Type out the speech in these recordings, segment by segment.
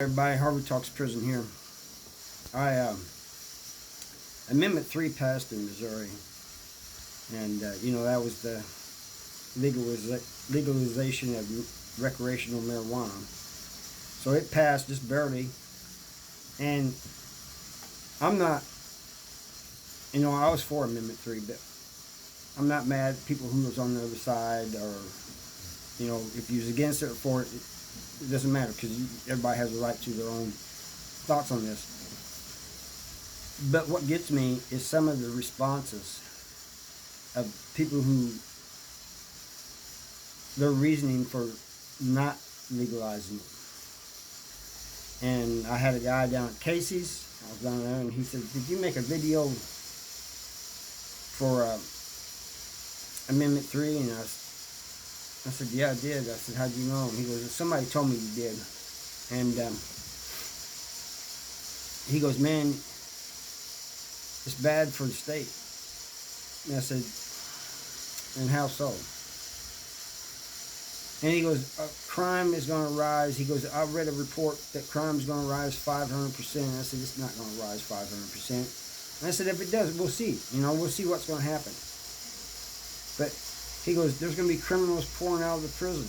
Everybody, Harvey Talks Prison here. I Amendment 3 passed in Missouri, and that was the legalization of recreational marijuana. So it passed just barely, and I'm not, I was for Amendment 3, but I'm not mad at people who was on the other side, or if you was against it or for it. It doesn't matter, because everybody has a right to their own thoughts on this. But what gets me is some of the responses of people who, their reasoning for not legalizing it. And I had a guy down at Casey's. I was down there, and he said, "Did you make a video for Amendment 3? And I said, "Yeah, I did." I said, "How'd you know?" And he goes, "Somebody told me you did." And he goes, "Man, it's bad for the state." And I said, "And how so?" And he goes, "Crime is going to rise." He goes, "I read a report that crime is going to rise 500%. I said, "It's not going to rise 500%. And I said, "If it does, we'll see. We'll see what's going to happen." But he goes, "There's going to be criminals pouring out of the prison."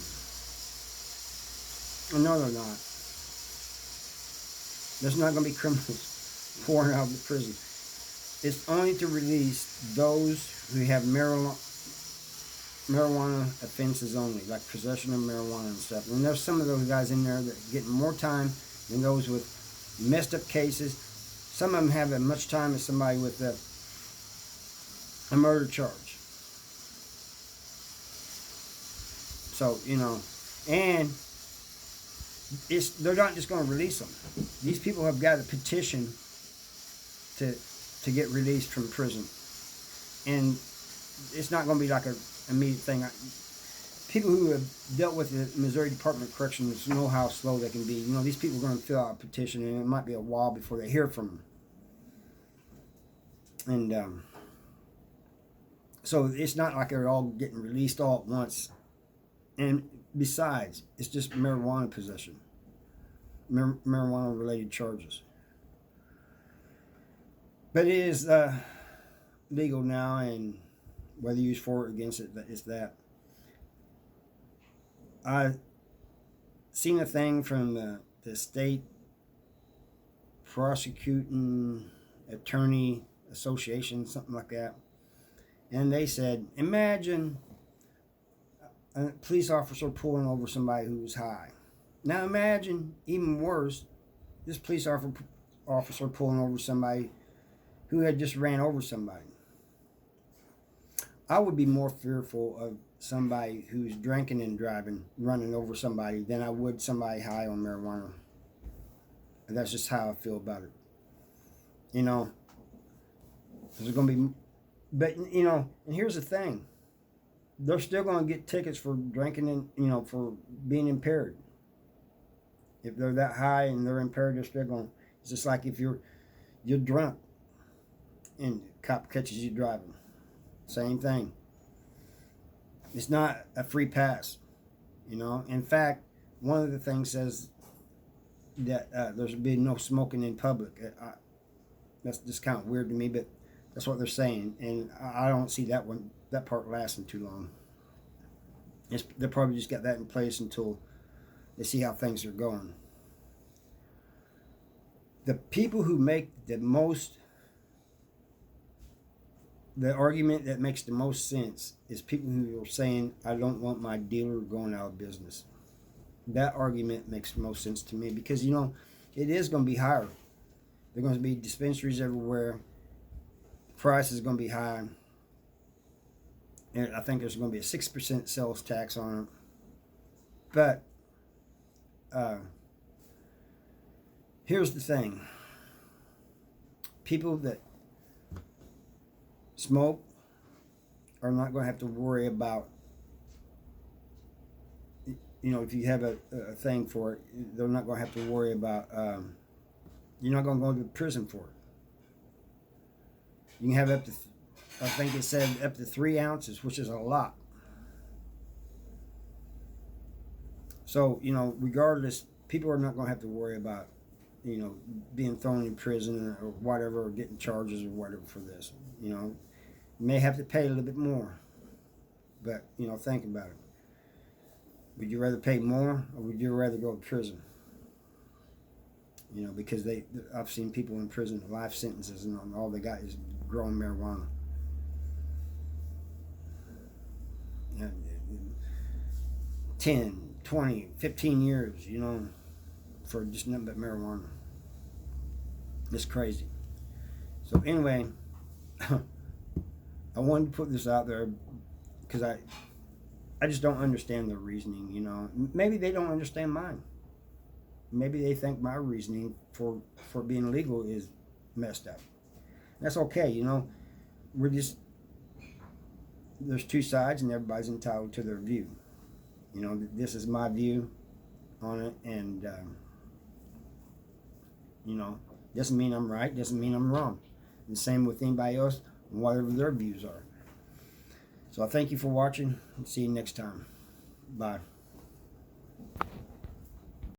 No, they're not. There's not going to be criminals pouring out of the prison. It's only to release those who have marijuana offenses only, like possession of marijuana and stuff. And there's some of those guys in there that are getting more time than those with messed up cases. Some of them have as much time as somebody with a murder charge. So, and they're not just going to release them. These people have got a petition to get released from prison. And it's not going to be like an immediate thing. People who have dealt with the Missouri Department of Corrections know how slow they can be. These people are going to fill out a petition, and it might be a while before they hear from them. And so it's not like they're all getting released all at once. And besides, it's just marijuana possession, marijuana-related charges. But it is legal now, and whether you use for or against it, it's that. I seen a thing from the state prosecuting attorney association, something like that, and they said, imagine a police officer pulling over somebody who was high. Now imagine, even worse, this police officer pulling over somebody who had just ran over somebody. I would be more fearful of somebody who's drinking and driving, running over somebody, than I would somebody high on marijuana. And that's just how I feel about it. There's going to be, but and here's the thing. They're still going to get tickets for drinking and, for being impaired. If they're that high and they're impaired, they're still going. It's just like if you're drunk and the cop catches you driving. Same thing. It's not a free pass, In fact, one of the things says that there's be no smoking in public. That's just kind of weird to me, but that's what they're saying, and I don't see that part lasting too long. They probably just got that in place until they see how things are going. The people who make the argument that makes the most sense is people who are saying, "I don't want my dealer going out of business." That argument makes the most sense to me, because it is going to be higher. There are going to be dispensaries everywhere. Price is going to be high. And I think there's going to be a 6% sales tax on it. But here's the thing. People that smoke are not going to have to worry about, if you have a thing for it, they're not going to have to worry about, you're not going to go to prison for it. You can have up to, I think it said up to 3 ounces, which is a lot. So, regardless people are not going to have to worry about, you know, being thrown in prison or whatever, or getting charges or whatever for this. You know, you may have to pay a little bit more, but, you know, think about it. Would you rather pay more, or would you rather go to prison? You know, because I've seen people in prison, life sentences, and all they got is growing marijuana. And 10, 20, 15 years, you know, for just nothing but marijuana. It's crazy. So anyway, I wanted to put this out there because I just don't understand their reasoning, you know. Maybe they don't understand mine. Maybe they think my reasoning for being legal is messed up. That's okay, you know. There's two sides, and everybody's entitled to their view. You know, this is my view on it, and you know, doesn't mean I'm right, doesn't mean I'm wrong. And same with anybody else, whatever their views are. So I thank you for watching, and see you next time. Bye.